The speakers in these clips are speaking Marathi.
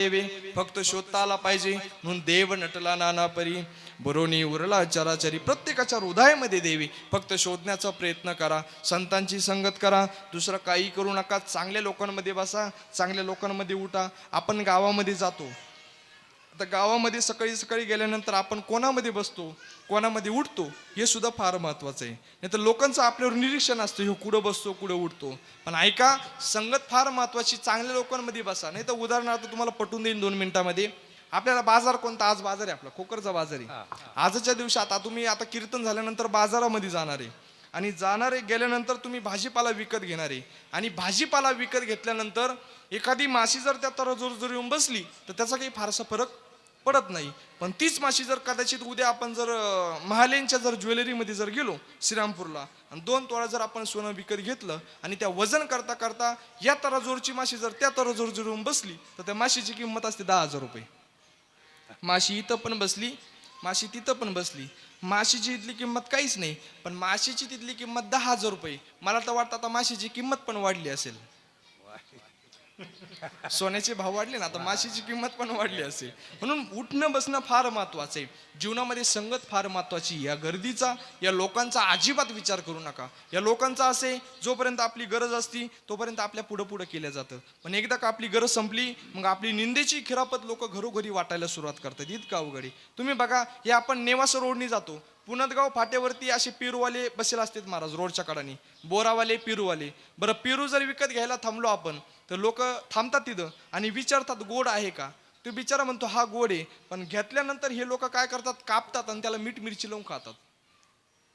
देवे फक्त शोधता आला पाहिजे म्हणून देव नटला नाना परी बरोनी उरला चराचरी. प्रत्येकाच्या हृदयामध्ये देवी फक्त शोधण्याचा प्रयत्न करा. संतांची संगत करा, दुसरं काही करू नका. चांगल्या लोकांमध्ये बसा, चांगल्या लोकांमध्ये उठा. आपण गावामध्ये जातो, आता गावामध्ये सकाळी सकाळी गेल्यानंतर आपण कोणामध्ये बसतो, कोणामध्ये उठतो हे सुद्धा फार महत्वाचं आहे. नाही तर लोकांचं आपल्यावर निरीक्षण असतं, हे कुठं बसतो कुठं उठतो. पण ऐका, संगत फार महत्वाची. चांगल्या लोकांमध्ये बसा. नाही तर उदाहरणार्थ तुम्हाला पटवून देईन 2 मिनिटामध्ये. आपल्याला बाजार कोणता, आज बाजार आहे आपला खोकरचा बाजार आहे. आजच्या दिवशी आता तुम्ही आता कीर्तन झाल्यानंतर बाजारामध्ये जाणार आहे आणि जाणारे गेल्यानंतर तुम्ही भाजीपाला विकत घेणार आहे आणि भाजीपाला विकत घेतल्यानंतर एखादी माशी जर त्या तराजूवर जर येऊन बसली तर त्याचा काही फारसा फरक पडत नाही. पण तीच माशी जर कदाचित उद्या आपण जर महालेंच्या जर ज्वेलरीमध्ये जर गेलो श्रीरामपूरला आणि 2 तोळा जर आपण सोनं विकत घेतलं आणि त्या वजन करता करता या तराजूरची माशी जर त्या तराजूवर जर येऊन बसली तर त्या माशीची किंमत असते 10,000 रुपये. माशी इथं पण बसली, माशी तिथं पण बसली, माशीची इथली किंमत काहीच नाही, पण माशीची तिथली किंमत 10,000 रुपये. मला तर वाटतं आता माशीची किंमत पण वाढली असेल. सोन्याचे भाव वाढले ना, आता माशीची किंमत पण वाढली असेल. म्हणून उठणं बसणं फार महत्वाचं आहे. जीवनामध्ये संगत फार महत्वाची. या गर्दीचा, या लोकांचा अजिबात विचार करू नका. या लोकांचा असे जोपर्यंत आपली गरज असती तोपर्यंत आपल्या पुढं पुढं केलं जातं, पण एकदा का आपली गरज संपली मग आपली निंदेची खिरापत लोक घरोघरी वाटायला सुरुवात करतात. इतकं अवघड आहे. तुम्ही बघा, हे आपण नेवासा रोडनी जातो, पुनदगाव फाट्यावरती असे पेरूवाले बसेल असतात महाराज रोडच्या कडानी, बोरावाले पेरूवाले. बरं, पेरू जर विकत घ्यायला थांबलो आपण तर लोक थांबतात तिथं आणि विचारतात गोड आहे का. तो बिचारा म्हणतो हा गोड आहे, पण घेतल्यानंतर हे लोक काय करतात, कापतात आणि त्याला मीठ मिरची लावून खातात.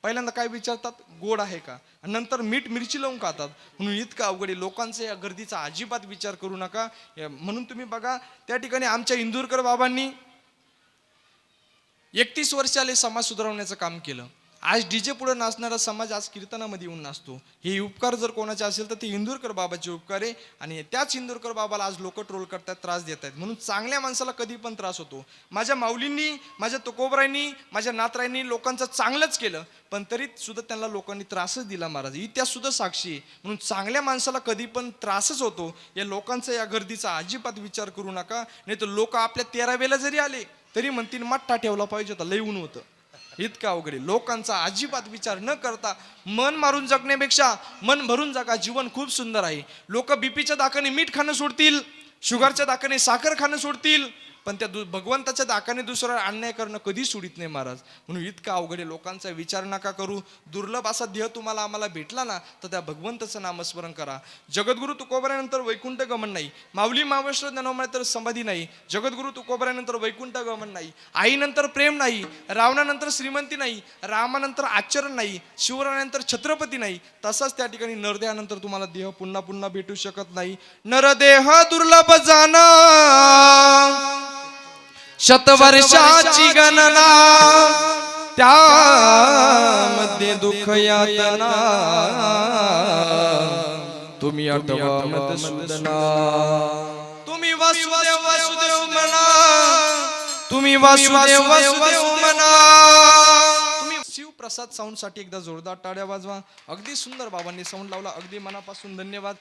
पहिल्यांदा काय विचारतात, गोड आहे का, आणि नंतर मीठ मिरची लावून खातात. म्हणून इतकं अवघड आहे. लोकांचा या गर्दीचा अजिबात विचार करू नका. म्हणून तुम्ही बघा, त्या ठिकाणी आमच्या इंदुरकर बाबांनी 31 वर्षाले समाज सुधारवण्याचं काम केलं. आज डीजे पुढे नाचणारा समाज आज कीर्तनामध्ये येऊन नाचतो. हे उपकार जर कोणाचे असेल तर ते इंदुरकर बाबाचे उपकार आहे. आणि त्याच इंदुरकर बाबाला आज लोक ट्रोल करतात, त्रास देत आहेत. म्हणून चांगल्या माणसाला कधी पण त्रास होतो. माझ्या माऊलींनी, माझ्या तुकोबरायांनी, माझ्या नातरायांनी लोकांचं चांगलंच केलं, पण तरी सुद्धा त्यांना लोकांनी त्रासच दिला महाराज. इतिहास सुद्धा साक्षी आहे. म्हणून चांगल्या माणसाला कधी पण त्रासच होतो. या लोकांचा, या गर्दीचा अजिबात विचार करू नका. नाही तर लोक आपल्या 13वेला जरी आले तरी म्हणतील मठ्ठा ठेवला पाहिजे होता, लय ऊन होतं. इतकं अवघड आहे. लोकांचा अजिबात विचार न करता मन मारून जगण्यापेक्षा मन भरून जगा. जीवन खूप सुंदर आहे. लोक बीपीच्या दाकाने मीठ खाणं सोडतील, शुगरच्या दाकाने साखर खाणं सोडतील, पण त्या भगवंताच्या दाकाने दुसरा अन्याय करणं कधी सोडित नाही महाराज. म्हणून इतका अवघड आहे. लोकांचा विचार नका करू. दुर्लभ असा देह तुम्हाला आम्हाला भेटला ना तर त्या भगवंताचं नामस्मरण करा. जगद्गुरु तुकोबरानंतर वैकुंठ गमन नाही, माऊली मावश्र ज्ञानोमय तर समाधी नाही. जगद्गुरु तुकोबरानंतर वैकुंठ गमन नाही, आईनंतर प्रेम नाही, रावणानंतर श्रीमंती नाही, रामानंतर आचरण नाही, शिवरायानंतर छत्रपती नाही. तसाच त्या ठिकाणी नरदेहानंतर तुम्हाला देह पुन्हा पुन्हा भेटू शकत नाही. नरदेह दुर्लभ जाना, शतवर्षाची गणना, त्यामध्ये दुःख यातना, तुम्ही आठवा मधुसूदना. तुम्ही वासुदेव वासुदेव म्हणा, तुम्ही वासुदेव वासुदेव म्हणा. तुम्ही शिवप्रसाद साऊंड साठी एकदा जोरदार टाळ्या वाजवा. अगदी सुंदर बाबांनी साऊंड लावला, अगदी मनापासून धन्यवाद.